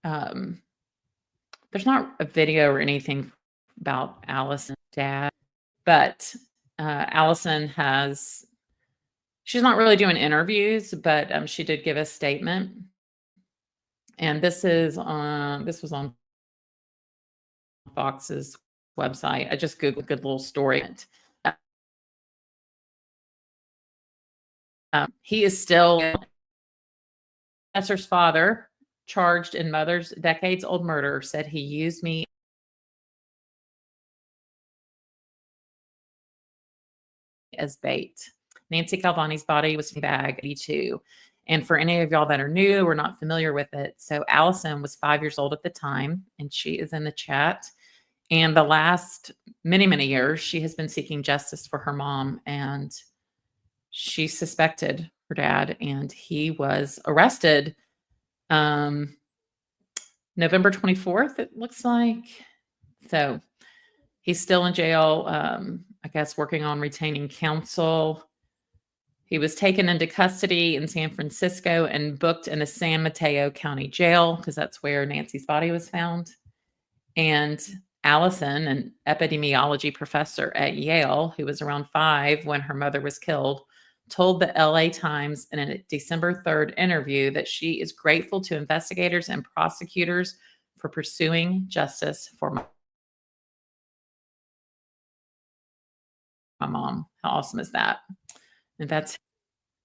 Um, there's not a video or anything about Allison's dad, but Allison she's not really doing interviews, but she did give a statement. And this was on Fox's website. I just Googled good little story. He is still Esser's father, charged in mother's decades-old murder, said he used me as bait. Nancy Calvani's body was in bag 82. And for any of y'all that are new or not familiar with it, so Allison was 5 years old at the time, and she is in the chat. And the last many, many years, she has been seeking justice for her mom, and she suspected her dad, and he was arrested November 24th, it looks like. So he's still in jail, I guess, working on retaining counsel. He was taken into custody in San Francisco and booked in the San Mateo County Jail because that's where Nancy's body was found. And Allison, an epidemiology professor at Yale, who was around 5 when her mother was killed, told the LA Times in a December 3rd interview that she is grateful to investigators and prosecutors for pursuing justice for my mom. How awesome is that? And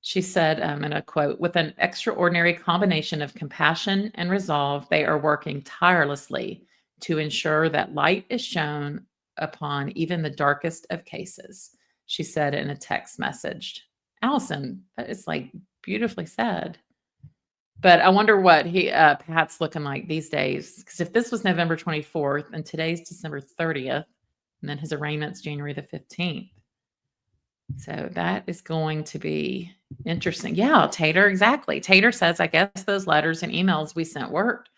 she said, in a quote, with an extraordinary combination of compassion and resolve, they are working tirelessly to ensure that light is shown upon even the darkest of cases, she said in a text message. Allison, that is like beautifully said. But I wonder what Pat's looking like these days. Because if this was November 24th and today's December 30th, and then his arraignment's January the 15th. So that is going to be interesting. Yeah, Tater, exactly. Tater says, I guess those letters and emails we sent worked.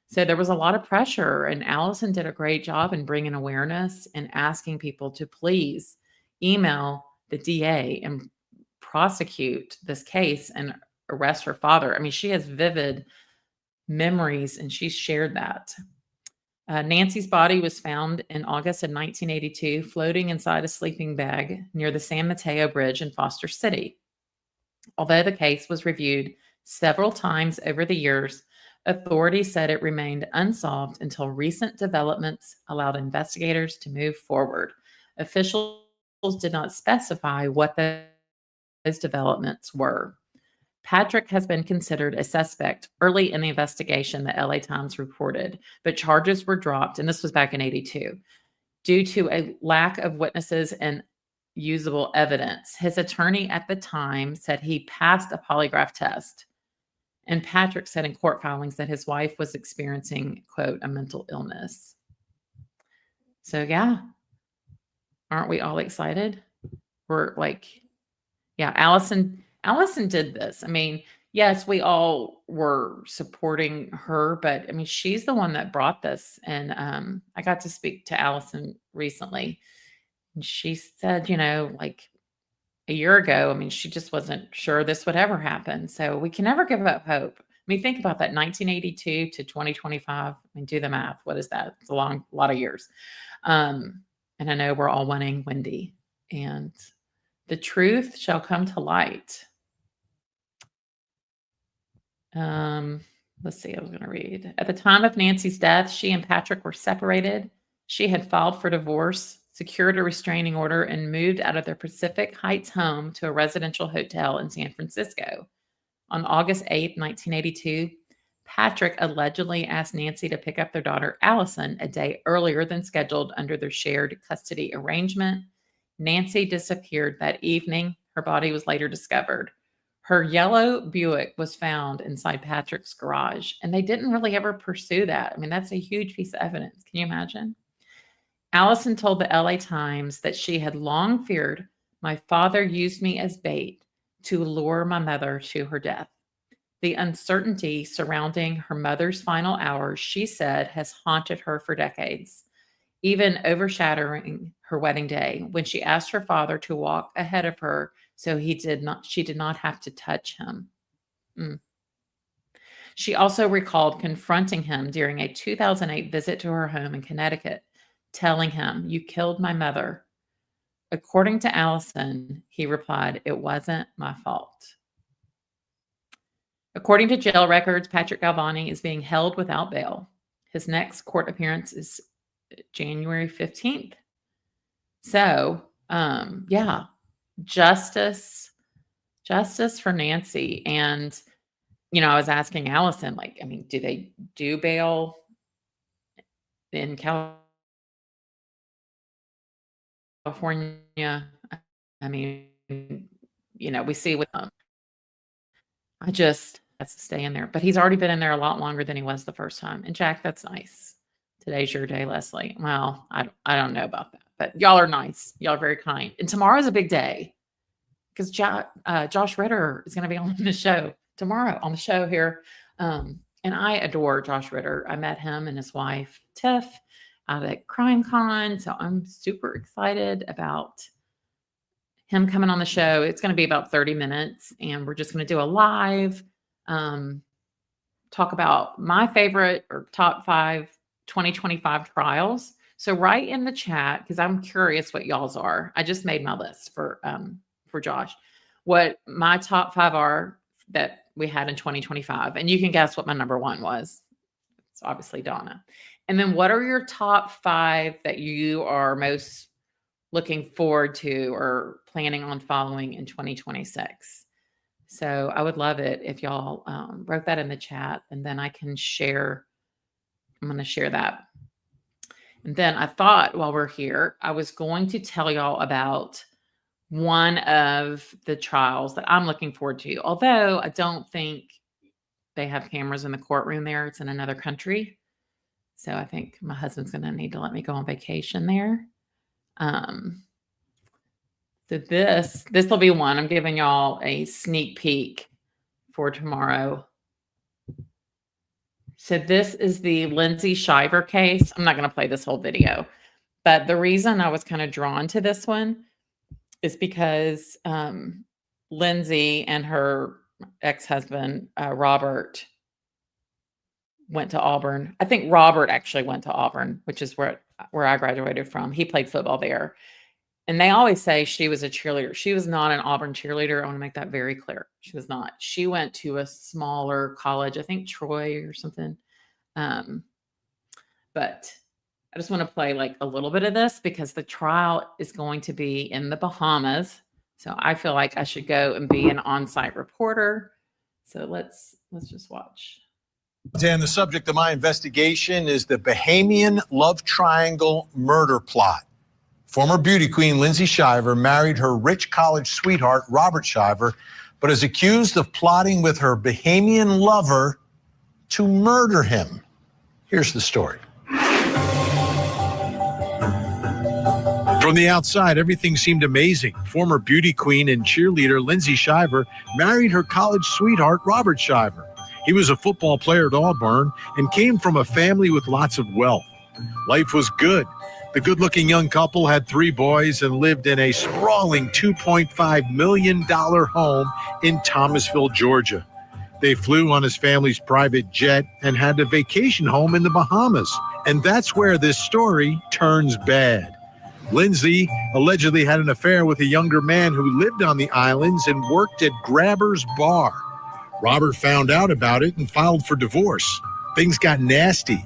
So there was a lot of pressure, and Allison did a great job in bringing awareness and asking people to please email the DA and prosecute this case and arrest her father. I mean, she has vivid memories, and she's shared that. Nancy's body was found in August of 1982, floating inside a sleeping bag near the San Mateo Bridge in Foster City. Although the case was reviewed several times over the years, authorities said it remained unsolved until recent developments allowed investigators to move forward. Officials did not specify what those developments were. Patrick has been considered a suspect early in the investigation, the LA Times reported, but charges were dropped, and this was back in 82, due to a lack of witnesses and usable evidence. His attorney at the time said he passed a polygraph test, and Patrick said in court filings that his wife was experiencing, quote, a mental illness. So, yeah, aren't we all excited? We're like, yeah, Allison did this. I mean, yes, we all were supporting her, but I mean, she's the one that brought this. And I got to speak to Allison recently, and she said, like a year ago, I mean, she just wasn't sure this would ever happen. So we can never give up hope. I mean, think about that, 1982 to 2025. I mean, do the math. What is that? It's a lot of years. And I know we're all wanting Wendy, and the truth shall come to light. Let's see, I was going to read. At the time of Nancy's death, she and Patrick were separated. She had filed for divorce, secured a restraining order, and moved out of their Pacific Heights home to a residential hotel in San Francisco. On August 8th, 1982, Patrick allegedly asked Nancy to pick up their daughter Allison a day earlier than scheduled under their shared custody arrangement. Nancy disappeared that evening. Her body was later discovered. Her yellow Buick was found inside Patrick's garage, and they didn't really ever pursue that. I mean, that's a huge piece of evidence. Can you imagine? Allison told the LA Times that she had long feared my father used me as bait to lure my mother to her death. The uncertainty surrounding her mother's final hours, she said, has haunted her for decades, even overshadowing her wedding day when she asked her father to walk ahead of her so she did not have to touch him. She also recalled confronting him during a 2008 visit to her home in Connecticut, telling him, "You killed my mother." According to Allison, he replied, "It wasn't my fault." According to jail records, Patrick Galvani is being held without bail. His next court appearance is January 15th. So, yeah, justice for Nancy. And, I was asking Allison, like, I mean, do they do bail in California? I mean, we see with I just has to stay in there, but he's already been in there a lot longer than he was the first time. And Jack, that's nice. Today's your day, Leslie. Well, I don't know about that, but y'all are nice. Y'all are very kind. And tomorrow's a big day because Josh Ritter is going to be on the show tomorrow on the show here. And I adore Josh Ritter. I met him and his wife, Tiff, out at Crime Con. So I'm super excited about him coming on the show. It's going to be about 30 minutes, and we're just going to do a live, talk about my favorite or top 5 2025 trials. So write in the chat, because I'm curious what y'all's are. I just made my list for Josh, what my top 5 are that we had in 2025. And you can guess what my number 1 was. It's obviously Donna. And then what are your top 5 that you are most looking forward to or planning on following in 2026? So I would love it if y'all wrote that in the chat, and then I can share. I'm going to share that. And then I thought while we're here, I was going to tell y'all about one of the trials that I'm looking forward to. Although I don't think they have cameras in the courtroom there. It's in another country. So I think my husband's going to need to let me go on vacation there. So this will be one. I'm giving y'all a sneak peek for tomorrow. So this is the Lindsay Shiver case. I'm not going to play this whole video, but the reason I was kind of drawn to this one is because Lindsay and her ex-husband, Robert, went to Auburn. I think Robert actually went to Auburn, which is where I graduated from. He played football there. And they always say she was a cheerleader. She was not an Auburn cheerleader. I want to make that very clear. She was not. She went to a smaller college, I think Troy or something. But I just want to play like a little bit of this because the trial is going to be in the Bahamas. So I feel like I should go and be an on-site reporter. So let's just watch. And the subject of my investigation is the Bahamian love triangle murder plot. Former beauty queen Lindsay Shiver married her rich college sweetheart, Robert Shiver, but is accused of plotting with her Bahamian lover to murder him. Here's the story. From the outside, everything seemed amazing. Former beauty queen and cheerleader Lindsay Shiver married her college sweetheart, Robert Shiver. He was a football player at Auburn and came from a family with lots of wealth. Life was good. The good-looking young couple had 3 boys and lived in a sprawling $2.5 million home in Thomasville, Georgia. They flew on his family's private jet and had a vacation home in the Bahamas. And that's where this story turns bad. Lindsay allegedly had an affair with a younger man who lived on the islands and worked at Grabber's Bar. Robert found out about it and filed for divorce. Things got nasty.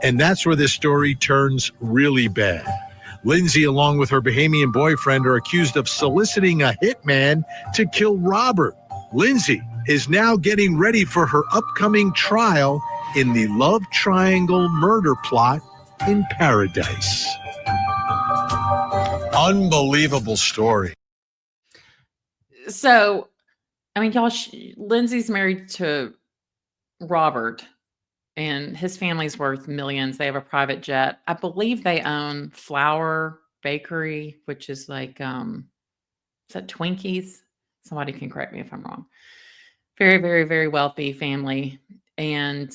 And that's where this story turns really bad. Lindsay, along with her Bahamian boyfriend, are accused of soliciting a hitman to kill Robert. Lindsay is now getting ready for her upcoming trial in the love triangle murder plot in Paradise. Unbelievable story. So, I mean, y'all, Lindsay's married to Robert. And his family's worth millions. They have a private jet. I believe they own Flower Bakery, which is like, is that Twinkies? Somebody can correct me if I'm wrong. Very, very, very wealthy family. And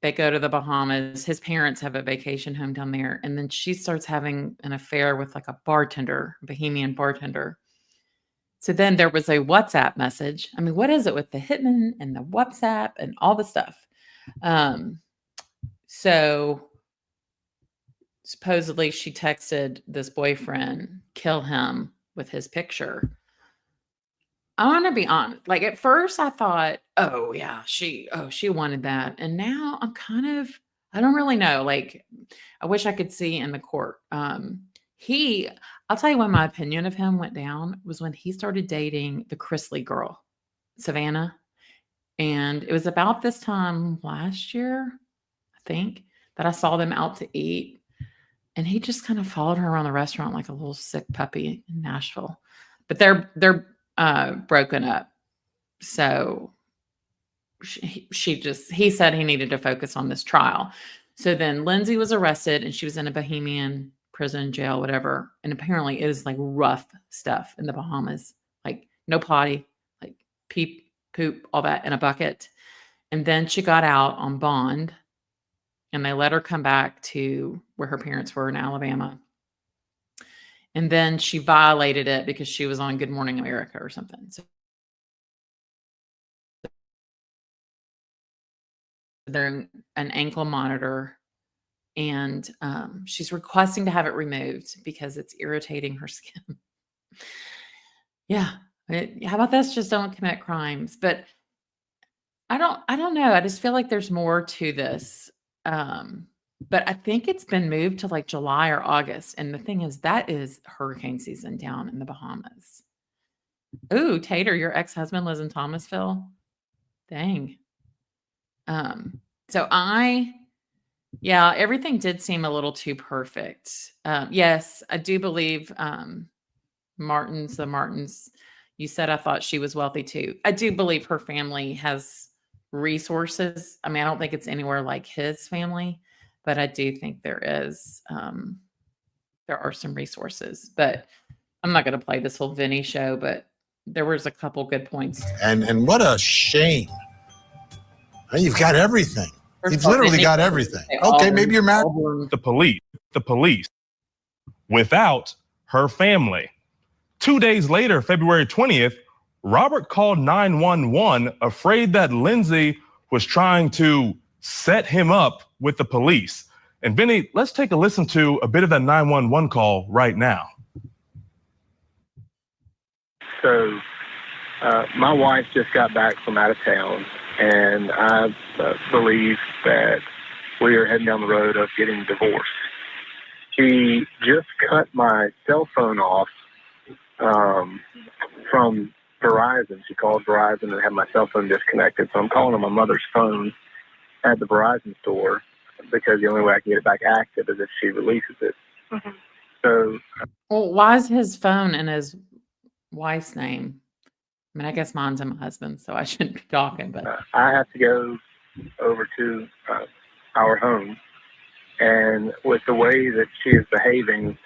they go to the Bahamas. His parents have a vacation home down there. And then she starts having an affair with like a bartender, a Bahamian bartender. So then there was a WhatsApp message. I mean, what is it with the hitman and the WhatsApp and all the stuff? So supposedly she texted this boyfriend, kill him with his picture. I want to be honest. Like at first I thought, oh yeah, she wanted that. And now I'm I don't really know. Like I wish I could see in the court. I'll tell you when my opinion of him went down was when he started dating the Chrisley girl, Savannah. And it was about this time last year, I think, that I saw them out to eat. And he just kind of followed her around the restaurant like a little sick puppy in Nashville. But they're broken up. So he said he needed to focus on this trial. So then Lindsay was arrested and she was in a Bahamian prison, jail, whatever. And apparently it is like rough stuff in the Bahamas, like no potty, like poop, all that in a bucket. And then she got out on bond and they let her come back to where her parents were in Alabama. And then she violated it because she was on Good Morning America or something. So they're an ankle monitor and she's requesting to have it removed because it's irritating her skin. Yeah. How about this? Just don't commit crimes. But I don't know. I just feel like there's more to this. But I think it's been moved to like July or August. And the thing is, that is hurricane season down in the Bahamas. Ooh, Tater, your ex-husband lives in Thomasville. Dang. So everything did seem a little too perfect. Yes, I do believe the Martins, you said I thought she was wealthy too. I do believe her family has resources. I mean, I don't think it's anywhere like his family, but I do think there are some resources. But I'm not going to play this whole Vinny show, but there was a couple good points. And what a shame. You've got everything. You've literally got everything. Okay, maybe you're married. The police, without her family. 2 days later, February 20th, Robert called 911, afraid that Lindsay was trying to set him up with the police. And Vinny, let's take a listen to a bit of that 911 call right now. So my wife just got back from out of town, and I believe that we are heading down the road of getting divorced. She just cut my cell phone off from Verizon. She called Verizon and had my cell phone disconnected. So I'm calling on my mother's phone at the Verizon store because the only way I can get it back active is if she releases it. Mm-hmm. So, well, why is his phone in his wife's name? I mean, I guess mine's in my husband's, so I shouldn't be talking. But I have to go over to our home, and with the way that she is behaving,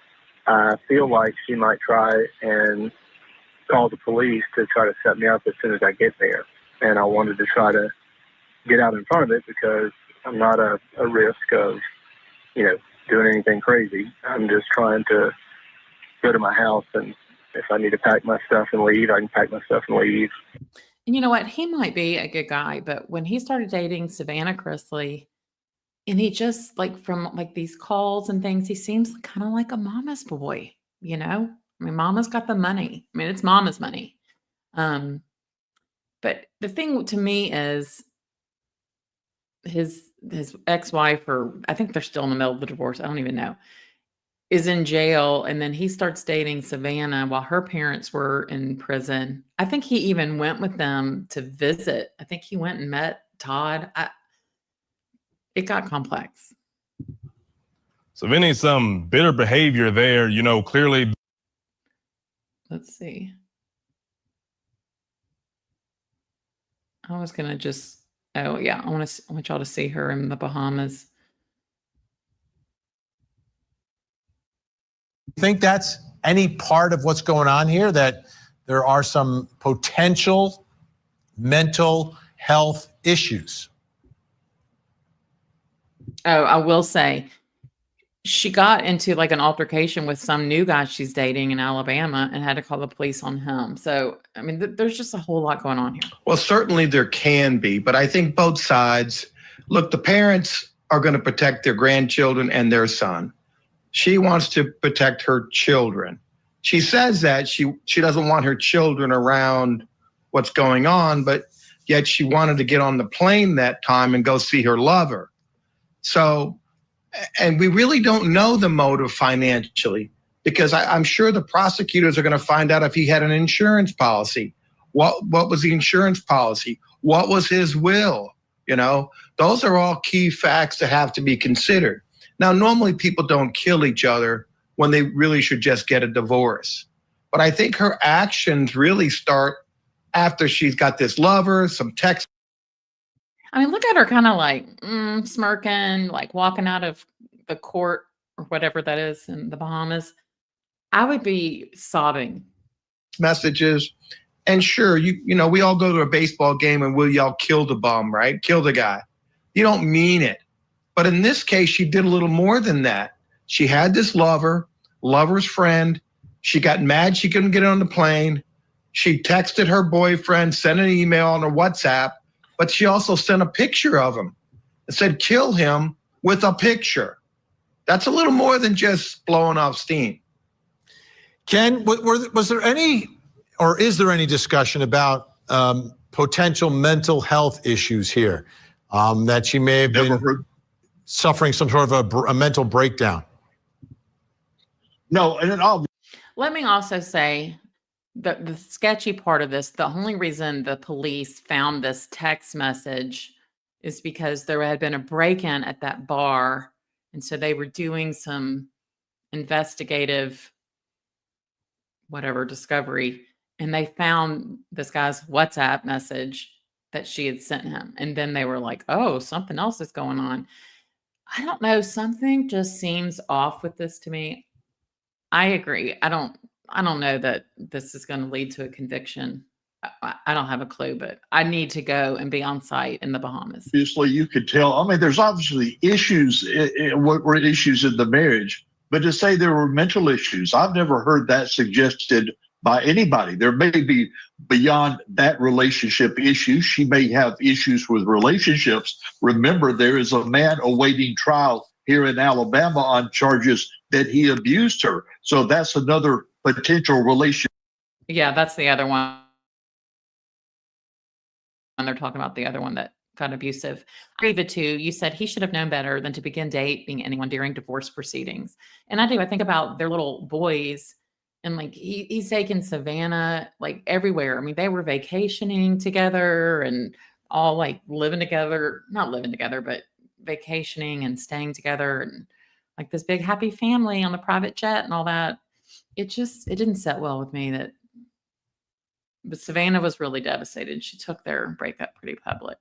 I feel like she might try and call the police to try to set me up as soon as I get there. And I wanted to try to get out in front of it because I'm not a risk of, doing anything crazy. I'm just trying to go to my house, and if I need to pack my stuff and leave, I can pack my stuff and leave. And you know what? He might be a good guy, but when he started dating Savannah Chrisley, and he just from these calls and things, he seems kind of like a mama's boy, I mean, mama's got the money. I mean, it's mama's money. But the thing to me is his ex-wife, or I think they're still in the middle of the divorce, I don't even know, is in jail. And then he starts dating Savannah while her parents were in prison. I think he even went with them to visit. I think he went and met Todd. It got complex. So Vinny, some bitter behavior there, clearly. Let's see. I was going to just, I want y'all to see her in the Bahamas. Think that's any part of what's going on here, that there are some potential mental health issues? Oh, I will say, she got into like an altercation with some new guy she's dating in Alabama and had to call the police on him. So, I mean, there's just a whole lot going on here. Well, certainly there can be, but I think both sides, look, the parents are going to protect their grandchildren and their son. She wants to protect her children. She says that she doesn't want her children around what's going on, but yet she wanted to get on the plane that time and go see her lover. So, and we really don't know the motive financially, because I'm sure the prosecutors are going to find out if he had an insurance policy. What was the insurance policy? What was his will? You know, those are all key facts that have to be considered. Now, normally people don't kill each other when they really should just get a divorce. But I think her actions really start after she's got this lover, some text. I mean, look at her kind of like smirking, like walking out of the court or whatever that is in the Bahamas. I would be sobbing. Messages. And sure, you know, we all go to a baseball game and we'll yell, kill the bum, right? Kill the guy. You don't mean it. But in this case, she did a little more than that. She had this lover's friend. She got mad she couldn't get on the plane. She texted her boyfriend, sent an email on her WhatsApp, but she also sent a picture of him and said, kill him with a picture. That's a little more than just blowing off steam. Ken, was there any, or is there any discussion about potential mental health issues here? That she may have been suffering some sort of a mental breakdown? No, and then Let me also say that the sketchy part of this, the only reason the police found this text message is because there had been a break-in at that bar. And so they were doing some investigative, whatever, discovery. And they found this guy's WhatsApp message that she had sent him. And then they were like, oh, something else is going on. I don't know. Something just seems off with this to me. I agree. I don't know that this is going to lead to a conviction. I don't have a clue, but I need to go and be on site in the Bahamas. obviously you could tell. I mean, there's obviously issues. What were issues in the marriage? But to say there were mental issues, I've never heard that suggested by anybody. There may be beyond that relationship issues. She may have issues with relationships. Remember, there is a man awaiting trial here in Alabama on charges that he abused her. So that's another potential relationship. Yeah, that's the other one. And they're talking about the other one that got abusive. I agree the two. You said he should have known better than to begin dating anyone during divorce proceedings. And I do. I think about their little boys, and like he's taking Savannah like everywhere. I mean, they were vacationing together and all like living together, not living together, but vacationing and staying together, and like this big happy family on the private jet and all that. It didn't set well with me that. But Savannah was really devastated. She took their breakup pretty public.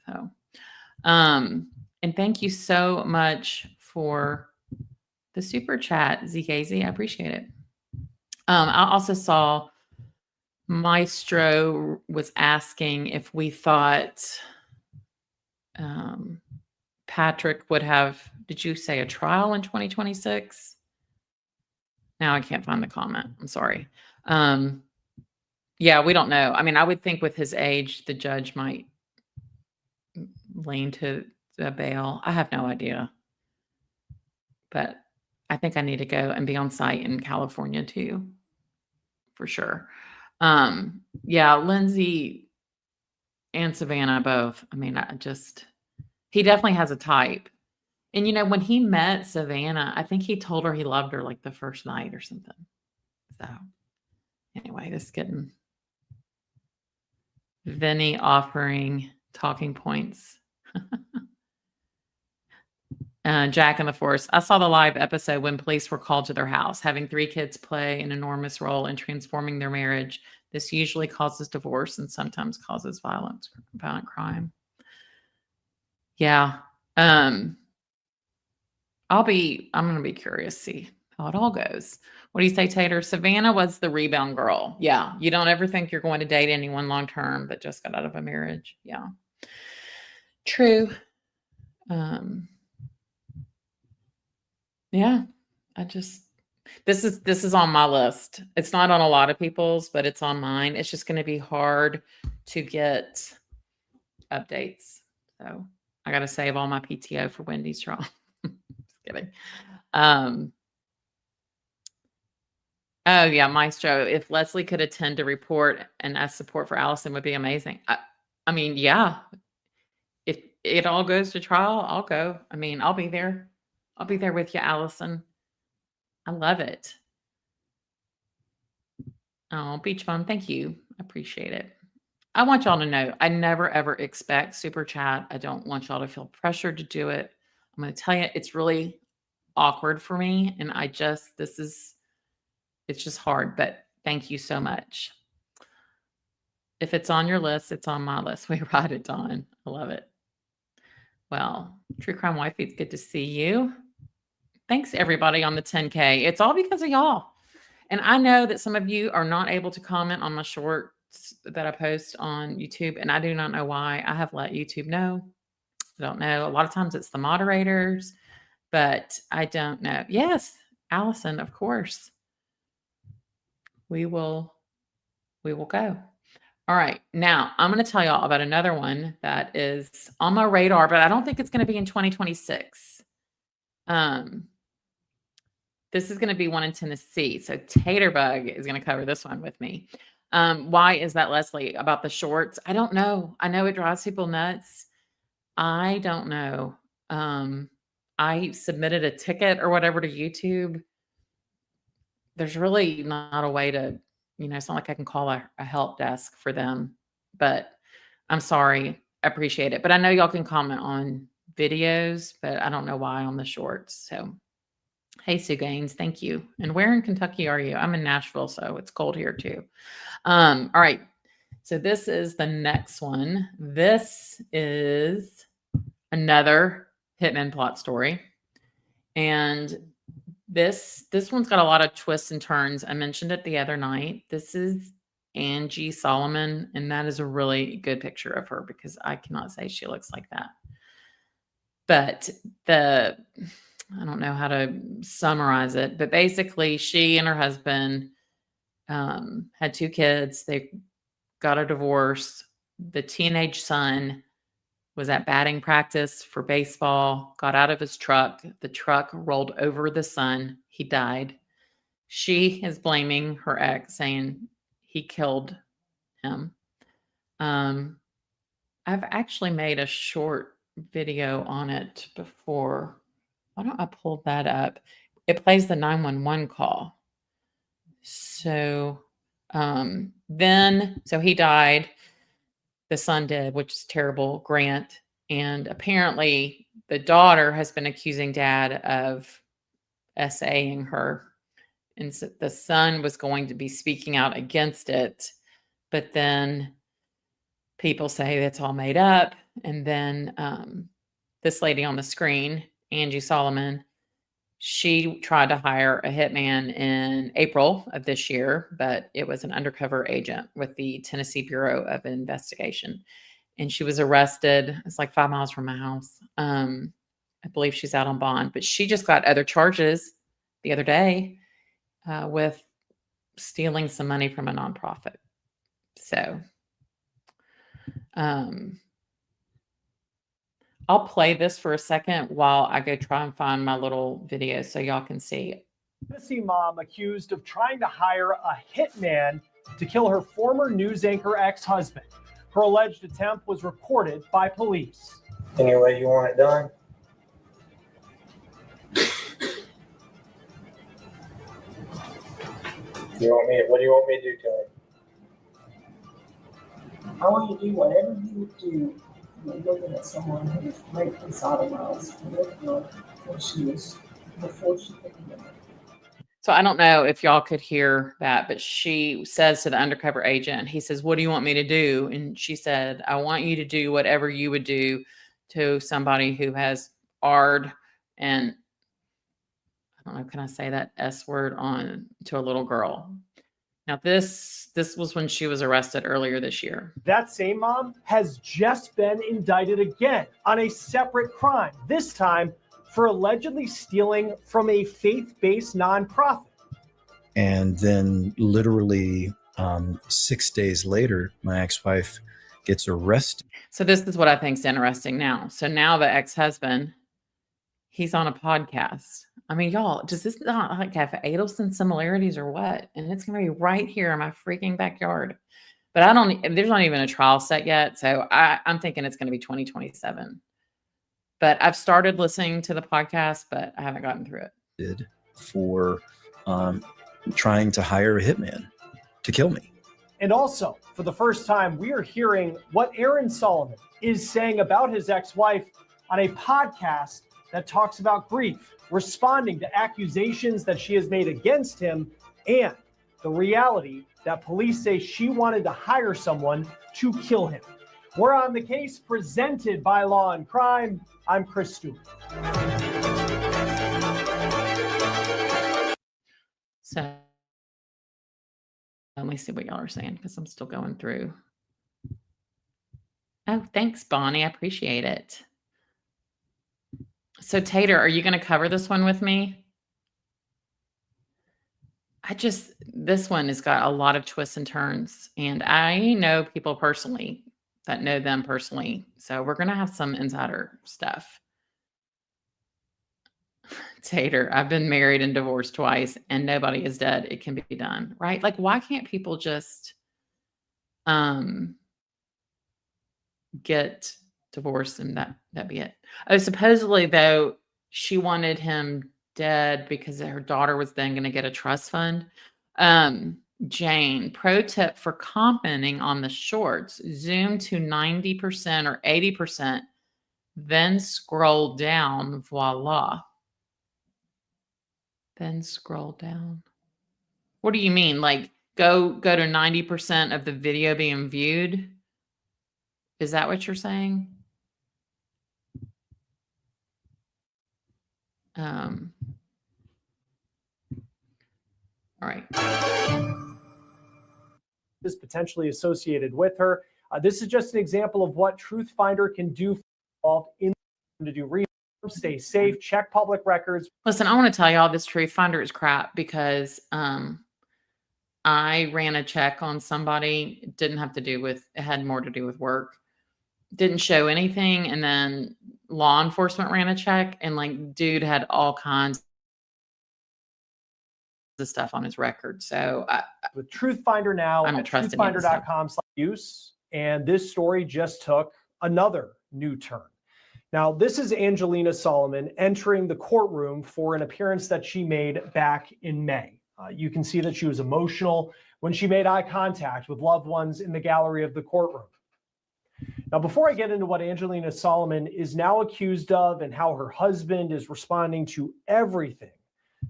So, and thank you so much for the super chat, ZKZ. I appreciate it. I also saw Maestro was asking if we thought Patrick would have, did you say a trial in 2026? Now I can't find the comment. I'm sorry. Yeah, we don't know. I mean, I would think with his age, the judge might lean to the bail. I have no idea. But I think I need to go and be on site in California too, for sure. Yeah, Lindsay and Savannah both. I mean, he definitely has a type. And, you know, when he met Savannah, I think he told her he loved her like the first night or something. So anyway, this is getting Vinny offering talking points. Jack in the Forest. I saw the live episode when police were called to their house. Having 3 kids play an enormous role in transforming their marriage. This usually causes divorce and sometimes causes violent crime. Yeah. I'm going to be curious to see how it all goes. What do you say, Tater? Savannah was the rebound girl. Yeah. You don't ever think you're going to date anyone long term that just got out of a marriage. Yeah. True. Yeah, this is on my list. It's not on a lot of people's, but it's on mine. It's just going to be hard to get updates. So I got to save all my PTO for Wendy's trial. Just kidding. Oh yeah, Maestro. If Leslie could attend to report and ask support for Allison would be amazing. I mean, yeah. If it all goes to trial, I'll go. I mean, I'll be there. I'll be there with you, Allison. I love it. Oh, Beach Bum, thank you. I appreciate it. I want y'all to know I never ever expect super chat. I don't want y'all to feel pressured to do it. I'm going to tell you, it's really awkward for me. And it's just hard, but thank you so much. If it's on your list, it's on my list. We ride it, Dawn. I love it. Well, True Crime Wifey, it's good to see you. Thanks everybody on the 10K. It's all because of y'all. And I know that some of you are not able to comment on my shorts that I post on YouTube, and I do not know why. I have let YouTube know. I don't know. A lot of times it's the moderators, but I don't know. Yes, Allison, of course. We will go. All right. Now I'm going to tell y'all about another one that is on my radar, but I don't think it's going to be in 2026. This is going to be one in Tennessee. So Taterbug is going to cover this one with me. Why is that, Leslie? About the shorts? I don't know. I know it drives people nuts. I don't know. I submitted a ticket or whatever to YouTube. There's really not a way to, it's not like I can call a help desk for them, but I'm sorry. I appreciate it. But I know y'all can comment on videos, but I don't know why on the shorts. So, hey, Sue Gaines, thank you. And where in Kentucky are you? I'm in Nashville, so it's cold here too. All right. So this is the next one. This is another hitman plot story. And this one's got a lot of twists and turns. I mentioned it the other night. This is Angie Solomon, and that is a really good picture of her because I cannot say she looks like that. But I don't know how to summarize it, but basically she and her husband had 2 kids. They got a divorce. The teenage son was at batting practice for baseball, got out of his truck. The truck rolled over the son. He died. She is blaming her ex, saying he killed him. I've actually made a short video on it before. Why don't I pull that up? It plays the 911 call. So so he died. The son did, which is terrible, Grant. And apparently the daughter has been accusing dad of SAing her. And so the son was going to be speaking out against it. But then people say it's all made up. And then this lady on the screen, Angie Solomon, she tried to hire a hitman in April of this year, but it was an undercover agent with the Tennessee Bureau of Investigation. And she was arrested. It's like 5 miles from my house. I believe she's out on bond, but she just got other charges the other day with stealing some money from a nonprofit. So I'll play this for a second while I go try and find my little video so y'all can see. Tennessee mom accused of trying to hire a hitman to kill her former news anchor ex-husband. Her alleged attempt was reported by police. Any way you want it done? What do you want me to do, Kelly? I want you to do whatever you would do when looking at someone who's raped and sodomized before she could be married. So I don't know if y'all could hear that, but she says to the undercover agent, he says, "What do you want me to do?" And she said, "I want you to do whatever you would do to somebody who has ARD and I don't know, can I say that S word on to a little girl?" Now this was when she was arrested earlier this year. That same mom has just been indicted again on a separate crime, this time for allegedly stealing from a faith-based nonprofit. And then literally 6 days later, my ex-wife gets arrested. So this is what I think is interesting now. So now the ex-husband, he's on a podcast. I mean, y'all, does this not like have Adelson similarities or what? And it's going to be right here in my freaking backyard. But there's not even a trial set yet. So I'm thinking it's going to be 2027. But I've started listening to the podcast, but I haven't gotten through it. For trying to hire a hitman to kill me. And also, for the first time, we are hearing what Aaron Solomon is saying about his ex-wife on a podcast that talks about grief, responding to accusations that she has made against him, and the reality that police say she wanted to hire someone to kill him. We're on The Case, presented by Law and Crime. I'm Chris Stewart. So let me see what y'all are saying because I'm still going through. Oh, thanks, Bonnie. I appreciate it. So Tater, are you going to cover this one with me? This one has got a lot of twists and turns, and I know people personally that know them personally. So we're going to have some insider stuff. Tater, I've been married and divorced twice and nobody is dead. It can be done, right? Like, why can't people just get divorced and that be it? Oh, supposedly though, she wanted him dead because her daughter was then going to get a trust fund. Jane, pro tip for commenting on the shorts, zoom to 90% or 80%, then scroll down, voila. Then scroll down. What do you mean? Like go to 90% of the video being viewed? Is that what you're saying? All right. Is potentially associated with her. This is just an example of what Truthfinder can do to do research, stay safe, check public records. Listen, I want to tell y'all this Truthfinder is crap because I ran a check on somebody. It didn't have to do with, it had more to do with work. Didn't show anything. And then law enforcement ran a check and like, dude had all kinds of stuff on his record. So with Truthfinder now, I don't trust any of this stuff. truthfinder.com/use. And this story just took another new turn. Now, this is Angelina Solomon entering the courtroom for an appearance that she made back in May. You can see that she was emotional when she made eye contact with loved ones in the gallery of the courtroom. Now, before I get into what Angelina Solomon is now accused of and how her husband is responding to everything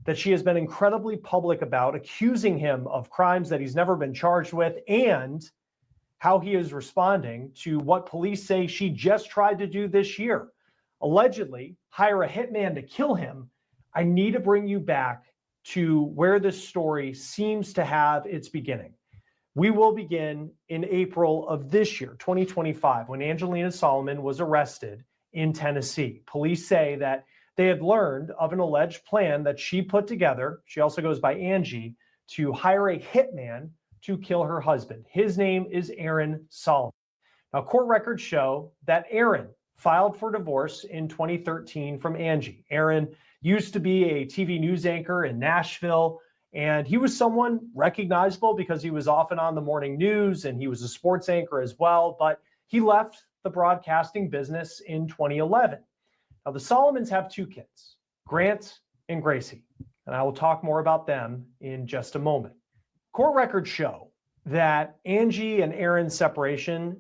that she has been incredibly public about, accusing him of crimes that he's never been charged with, and how he is responding to what police say she just tried to do this year, allegedly hire a hitman to kill him, I need to bring you back to where this story seems to have its beginning. We will begin in April of this year, 2025, when Angelina Solomon was arrested in Tennessee. Police say that they had learned of an alleged plan that she put together. She also goes by Angie, to hire a hitman to kill her husband. His name is Aaron Solomon. Now, court records show that Aaron filed for divorce in 2013 from Angie. Aaron used to be a TV news anchor in Nashville, and he was someone recognizable because he was often on the morning news and he was a sports anchor as well, but he left the broadcasting business in 2011. Now, the Solomons have two kids, Grant and Gracie, and I will talk more about them in just a moment. Court records show that Angie and Aaron's separation,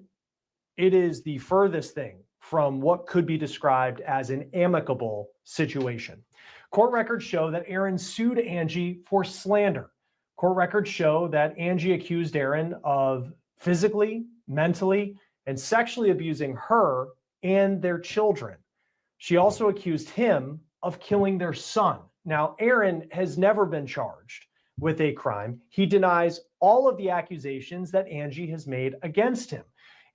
it is the furthest thing from what could be described as an amicable situation. Court records show that Aaron sued Angie for slander. Court records show that Angie accused Aaron of physically, mentally, and sexually abusing her and their children. She also accused him of killing their son. Now, Aaron has never been charged with a crime. He denies all of the accusations that Angie has made against him.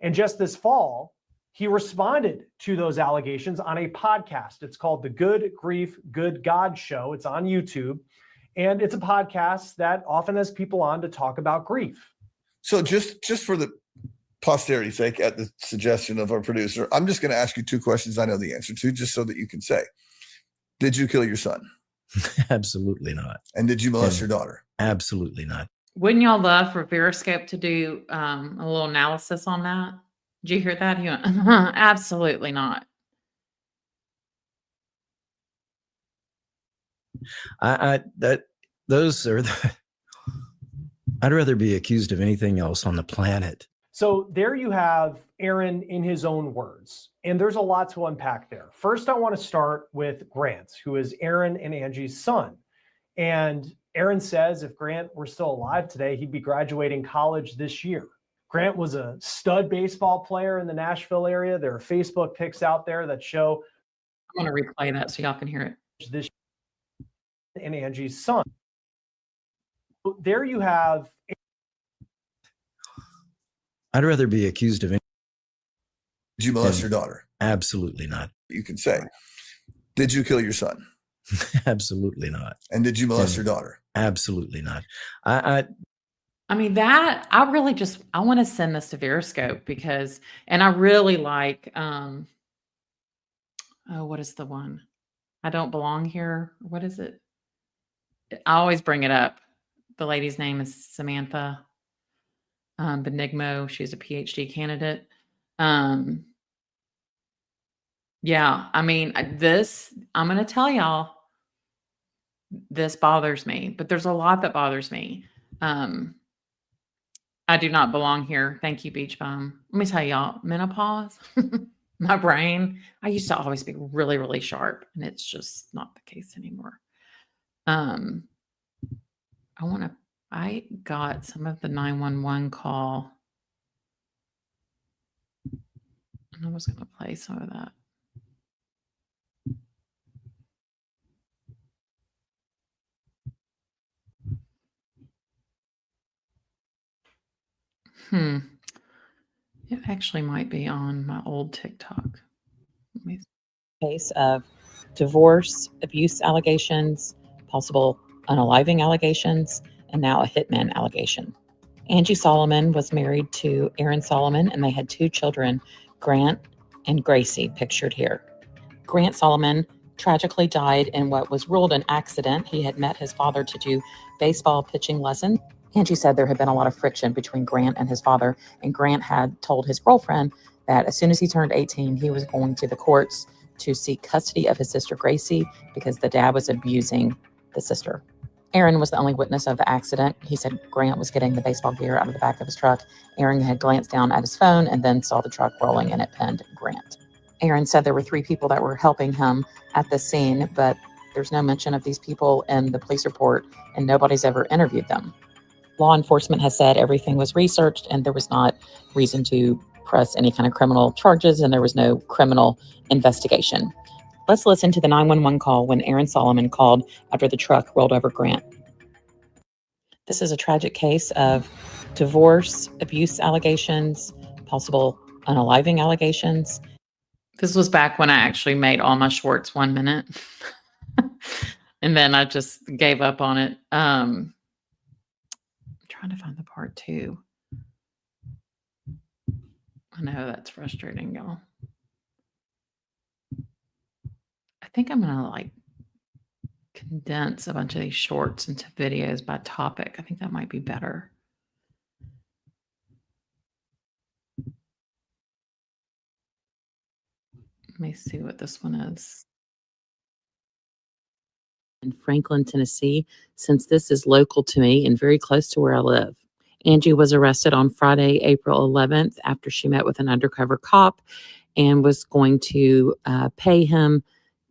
And just this fall, He responded to those allegations on a podcast. It's called The Good Grief, Good God Show. It's on YouTube. And it's a podcast that often has people on to talk about grief. So just for the posterity's sake, at the suggestion of our producer, I'm just going to ask you two questions I know the answer to, just so that you can say, did you kill your son? Absolutely not. And did you molest your daughter? Absolutely not. Wouldn't y'all love for Veriscope to do a little analysis on that? Did you hear that? He went, absolutely not. Those are I'd rather be accused of anything else on the planet. So there you have Aaron in his own words, and there's a lot to unpack there. First, I want to start with Grant, who is Aaron and Angie's son. And Aaron says if Grant were still alive today, he'd be graduating college this year. Grant was a stud baseball player in the Nashville area. There are Facebook pics out there that show. I'm going to replay that so y'all can hear it. This and Angie's son. So there you have. I'd rather be accused of anything. Did you molest your daughter? Absolutely not. You can say, did you kill your son? Absolutely not. And did you molest your daughter? Absolutely not. I mean, that I really just, I want to send this to Veriscope because, and I really like, oh, what is the one? I don't belong here. What is it? I always bring it up. The lady's name is Samantha Benigmo. She's a PhD candidate. Yeah, I mean, this, I'm going to tell y'all, this bothers me, but there's a lot that bothers me. I do not belong here. Thank you, Beach Bum. Let me tell y'all, menopause, my brain, I used to always be really, really sharp, and it's just not the case anymore. I got some of the 911 call, and I was going to play some of that. It actually might be on my old TikTok. Case of divorce, abuse allegations, possible unaliving allegations, and now a hitman allegation. Angie Solomon was married to Aaron Solomon, and they had two children, Grant and Gracie, pictured here. Grant Solomon tragically died in what was ruled an accident. He had met his father to do baseball pitching lessons. Angie said there had been a lot of friction between Grant and his father, and Grant had told his girlfriend that as soon as he turned 18, he was going to the courts to seek custody of his sister Gracie because the dad was abusing the sister. Aaron was the only witness of the accident. He said Grant was getting the baseball gear out of the back of his truck. Aaron had glanced down at his phone and then saw the truck rolling, and it pinned Grant. Aaron said there were 3 people that were helping him at the scene, but there's no mention of these people in the police report, and nobody's ever interviewed them. Law enforcement has said everything was researched and there was not reason to press any kind of criminal charges, and there was no criminal investigation. Let's listen to the 911 call when Aaron Solomon called after the truck rolled over Grant. This is a tragic case of divorce, abuse allegations, possible unaliving allegations. This was back when I actually made all my shorts 1 minute. And then I just gave up on it. I'm trying to find the part 2. I know that's frustrating, y'all. I think I'm going to condense a bunch of these shorts into videos by topic. I think that might be better. Let me see what this one is. In Franklin, Tennessee, since this is local to me and very close to where I live. Angie was arrested on Friday, April 11th, after she met with an undercover cop and was going to pay him,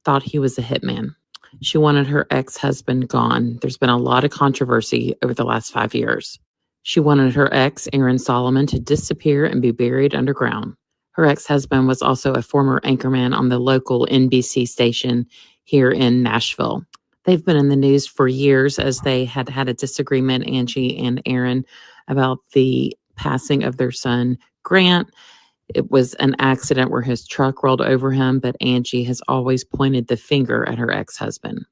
thought he was a hitman. She wanted her ex-husband gone. There's been a lot of controversy over the last 5 years. She wanted her ex, Aaron Solomon, to disappear and be buried underground. Her ex-husband was also a former anchorman on the local NBC station here in Nashville. They've been in the news for years as they had had a disagreement, Angie and Aaron, about the passing of their son, Grant. It was an accident where his truck rolled over him, but Angie has always pointed the finger at her ex-husband.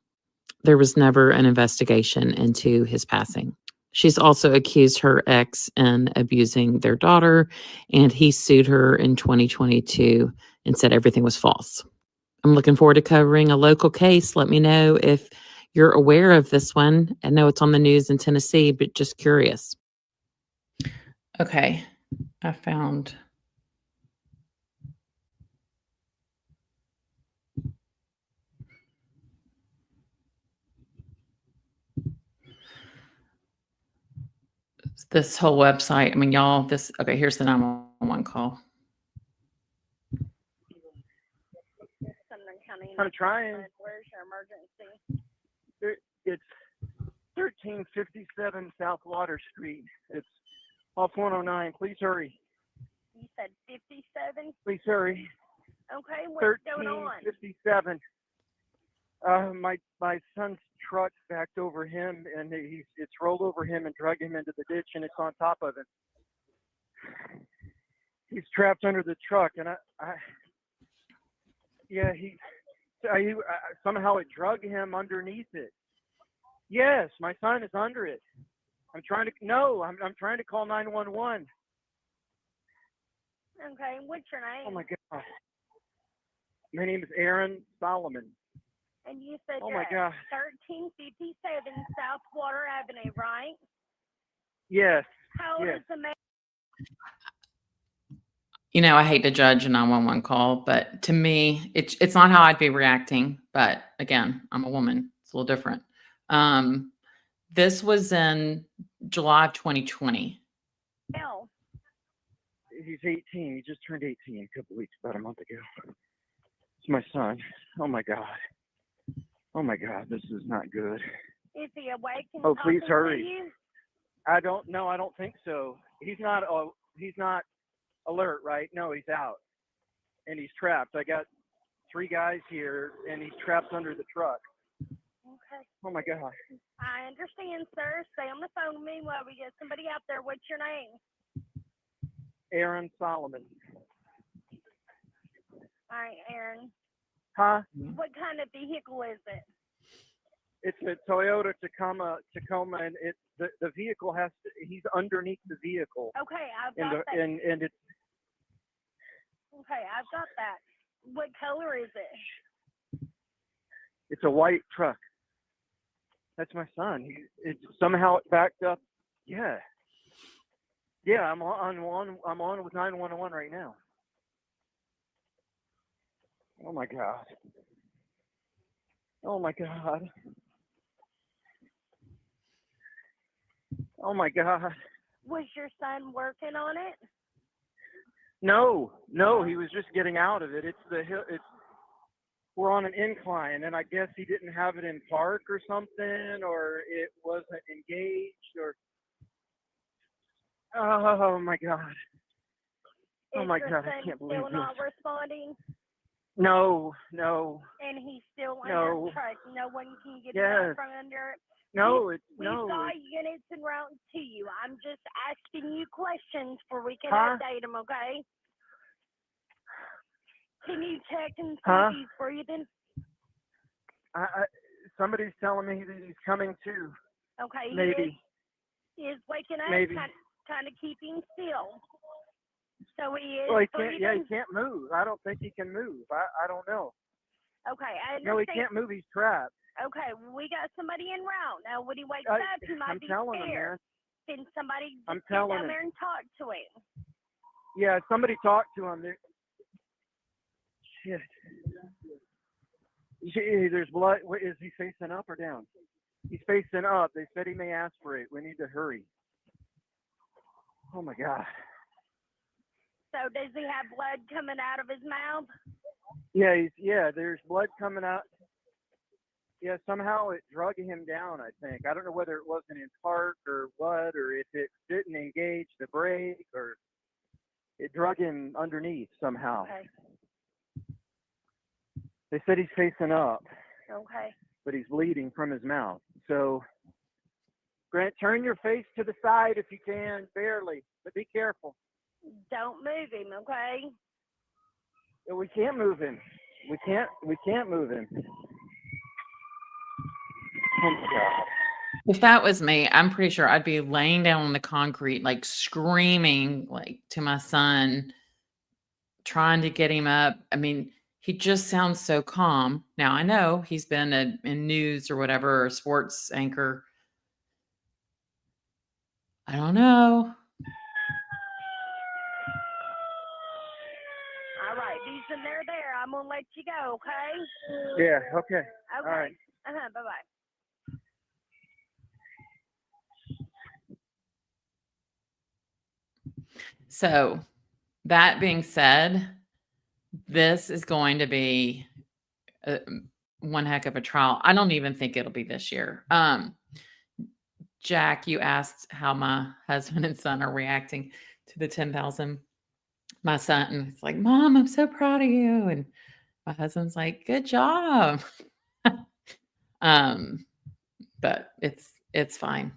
There was never an investigation into his passing. She's also accused her ex in abusing their daughter, and he sued her in 2022 and said everything was false. I'm looking forward to covering a local case. Let me know if you're aware of this one. I know it's on the news in Tennessee, but just curious. Okay, I found. This whole website. I mean, y'all, okay, here's the 911 call. I'm trying. Where's your emergency? It's 1357 South Water Street. It's off 109. Please hurry. You said 57? Please hurry. Okay, what's going on? 1357. My son's truck backed over him, and it's rolled over him and drug him into the ditch, and it's on top of him. He's trapped under the truck, and somehow it drug him underneath it. Yes, my son is under it. I'm trying to call 911. Okay, what's your name? Oh my God. My name is Aaron Solomon. And you said oh you're my God. at 1357 South Water Avenue, right? Yes. How old is the man? You know, I hate to judge a 911 call, but to me, it's not how I'd be reacting. But again, I'm a woman. It's a little different. This was in July of 2020. Hell. He's 18. He just turned 18 a couple weeks, about a month ago. It's my son. Oh my God. Oh my God, this is not good. Is he awake and Oh, please talking hurry. to you? I don't think so. He's not alert, right? No, he's out. And he's trapped. I got 3 guys here, and he's trapped under the truck. Okay. Oh my God. I understand, sir. Stay on the phone with me while we get somebody out there. What's your name? Aaron Solomon. All right, Aaron. Huh? What kind of vehicle is it? It's a Toyota Tacoma, and the vehicle he's underneath the vehicle. Okay, I've got that. And it's. Okay, I've got that. What color is it? It's a white truck. That's my son. It's somehow it backed up. Yeah. Yeah, I'm on with 911 right now. Oh my God. Oh my God. Oh my God. Was your son working on it? No, he was just getting out of it. We're on an incline, and I guess he didn't have it in park or something, or it wasn't engaged, or. Oh my God. Oh my God, I can't believe still this. not responding? No. And he's still No. under truck. No one can get Yes. out from under it. No, We've got units en route to you. I'm just asking you questions for we can Huh? update them, okay? Can you check and see Huh? if he's breathing? Somebody's telling me that he's coming to. Okay. Maybe. He is waking up. Maybe. Kind of keeping still. So he is Well, he breathing? can't. Yeah, he can't move. I don't think he can move. I don't know. Okay, I understand. No, he can't move. He's trapped. Okay, we got somebody en route. Now, when he wakes up, he might I'm be telling him, scared. man. Can somebody I'm just get telling down him. there and talk to him? Yeah, somebody talk to him. Shit. There's blood. Is he facing up or down? He's facing up. They said he may aspirate. We need to hurry. Oh my God. So does he have blood coming out of his mouth? Yeah, there's blood coming out. Yeah, somehow it drug him down, I think. I don't know whether it wasn't in park or what, or if it didn't engage the brake, or it drug him underneath somehow. Okay. They said he's facing up. Okay. But he's bleeding from his mouth. So, Grant, turn your face to the side if you can, barely, but be careful. Don't move him, okay? We can't move him. We can't move him. Oh my God. If that was me, I'm pretty sure I'd be laying down on the concrete, like screaming, like to my son, trying to get him up. I mean, he just sounds so calm. Now I know he's been in news or whatever, or a sports anchor. I don't know. All right, decent, they're there. I'm gonna let you go, okay? Yeah, okay. Okay. All right. Bye-bye. So that being said, this is going to be one heck of a trial. I don't even think it'll be this year. Jack, you asked how my husband and son are reacting to the 10,000. My son is like, Mom, I'm so proud of you. And my husband's like, good job. But it's fine.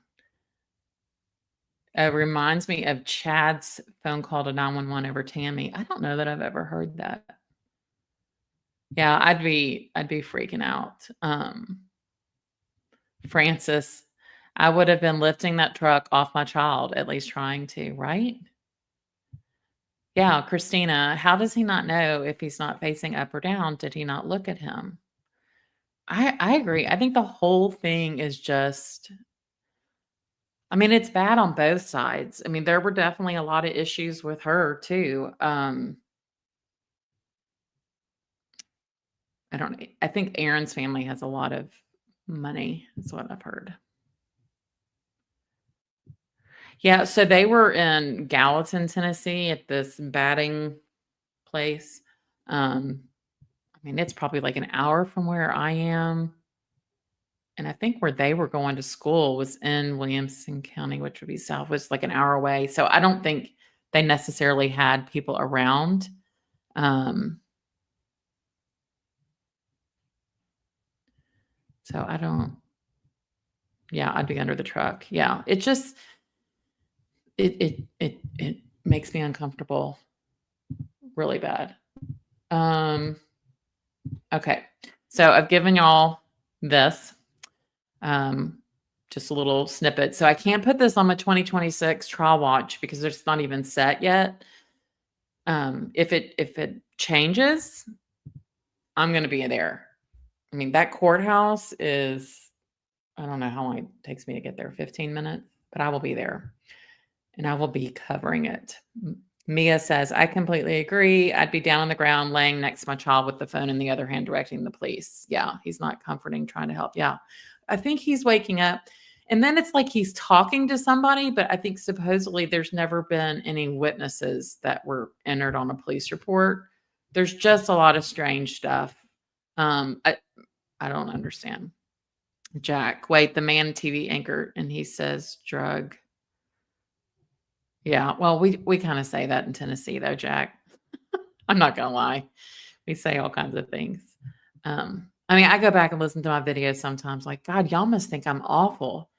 It reminds me of Chad's phone call to 911 over Tammy. I don't know that I've ever heard that. Yeah, I'd be freaking out. Francis, I would have been lifting that truck off my child, at least trying to, right? Yeah, Christina, how does he not know if he's not facing up or down? Did he not look at him? I agree. I think the whole thing is just, I mean, it's bad on both sides. I mean, there were definitely a lot of issues with her too. I don't know. I think Aaron's family has a lot of money, is what I've heard. Yeah, so they were in Gallatin, Tennessee at this batting place. I mean, it's probably like an hour from where I am. And I think where they were going to school was in Williamson County, which would be south, was like an hour away. So I don't think they necessarily had people around. So I don't, yeah, I'd be under the truck. Yeah, it just, it makes me uncomfortable really bad. Okay, so I've given y'all this, just a little snippet. So I can't put this on my 2026 trial watch because it's not even set yet. If it changes, I'm going to be there. I mean, that courthouse is, I don't know how long it takes me to get there, 15 minutes, but I will be there and I will be covering it. Mia says, I completely agree. I'd be down on the ground laying next to my child with the phone in the other hand directing the police. Yeah, he's not comforting, trying to help. Yeah, I think he's waking up. And then it's like he's talking to somebody, but I think supposedly there's never been any witnesses that were entered on a police report. There's just a lot of strange stuff. I don't understand. Jack, wait, the man TV anchor, and he says drug. Yeah, well, we kind of say that in Tennessee, though, Jack. I'm not gonna lie, we say all kinds of things. I mean, I go back and listen to my videos sometimes. Like, God, y'all must think I'm awful.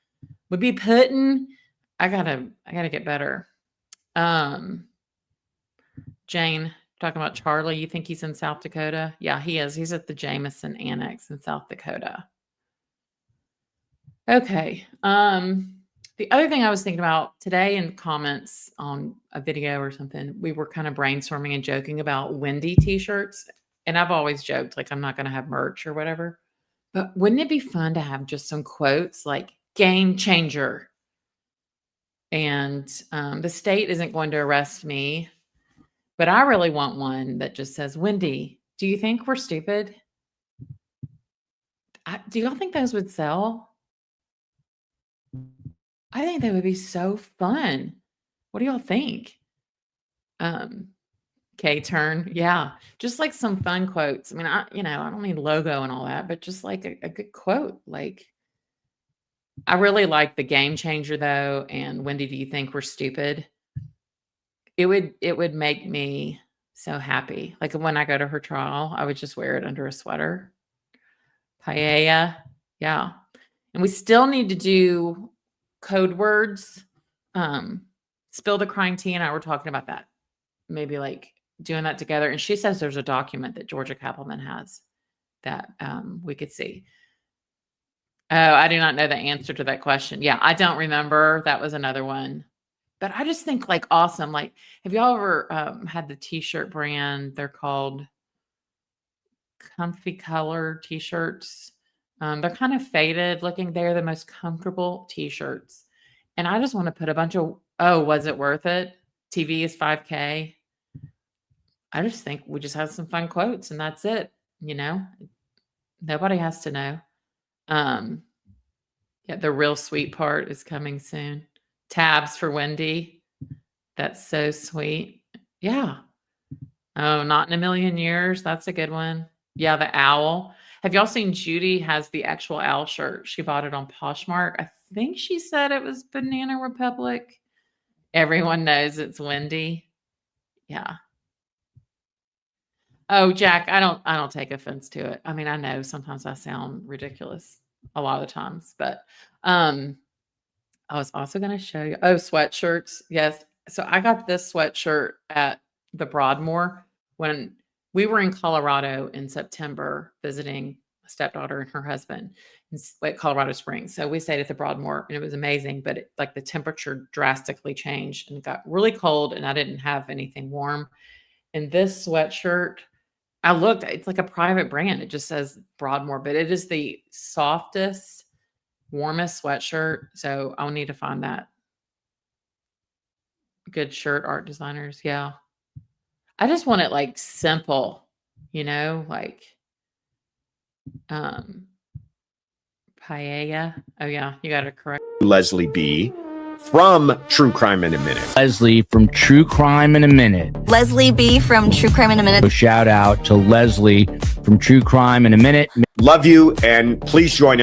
Would be putting. I gotta get better. Jane, talking about Charlie. You think he's in South Dakota? Yeah, he is. He's at the Jameson Annex in South Dakota. Okay. The other thing I was thinking about today in comments on a video or something, we were kind of brainstorming and joking about Wendy t-shirts. And I've always joked, like, I'm not going to have merch or whatever. But wouldn't it be fun to have just some quotes like game changer? And the state isn't going to arrest me, but I really want one that just says, Wendy, do you think we're stupid? Do y'all think those would sell? I think that would be so fun. What do y'all think? K-turn. Yeah. Just like some fun quotes. I mean, I don't need logo and all that, but just like a good quote. Like, I really like the game changer though. And Wendy, do you think we're stupid? It would make me so happy. Like when I go to her trial, I would just wear it under a sweater. Paella. Yeah. And we still need to do code words. Spill the crying tea and I were talking about that. maybe like doing that together. And she says there's a document that Georgia Kappelman has that we could see. Oh, I do not know the answer to that question. Yeah, I don't remember. That was another one. But I just think like awesome. Like, have y'all ever had the t-shirt brand? They're called Comfy Color t-shirts. They're kind of faded looking. They're the most comfortable t-shirts. And I just want to put a bunch of, oh, was it worth it? TV is 5K. I just think we just have some fun quotes and that's it. You know, nobody has to know. Yeah, the real sweet part is coming soon. Tabs for Wendy. That's so sweet. Yeah. Oh, not in a million years. That's a good one. Yeah, the owl. Have y'all seen Judy has the actual owl shirt? She bought it on Poshmark. I think she said it was Banana Republic. Everyone knows it's Wendy. Yeah. Oh, Jack, I don't take offense to it. I mean, I know sometimes I sound ridiculous a lot of times, but I was also going to show you. Oh, sweatshirts. Yes. So I got this sweatshirt at the Broadmoor when we were in Colorado in September visiting a stepdaughter and her husband at Colorado Springs. So we stayed at the Broadmoor and it was amazing, but like the temperature drastically changed and it got really cold and I didn't have anything warm. And this sweatshirt, I looked, it's like a private brand. It just says Broadmoor, but it is the softest, warmest sweatshirt. So I'll need to find that. Good shirt, art designers. Yeah. I just want it like simple, you know, like paella. Oh yeah, you got it correct. Leslie B. from True Crime in a Minute. Leslie from True Crime in a Minute. Leslie B from True Crime in a Minute. So shout out to Leslie from True Crime in a Minute. Love you, and please join us.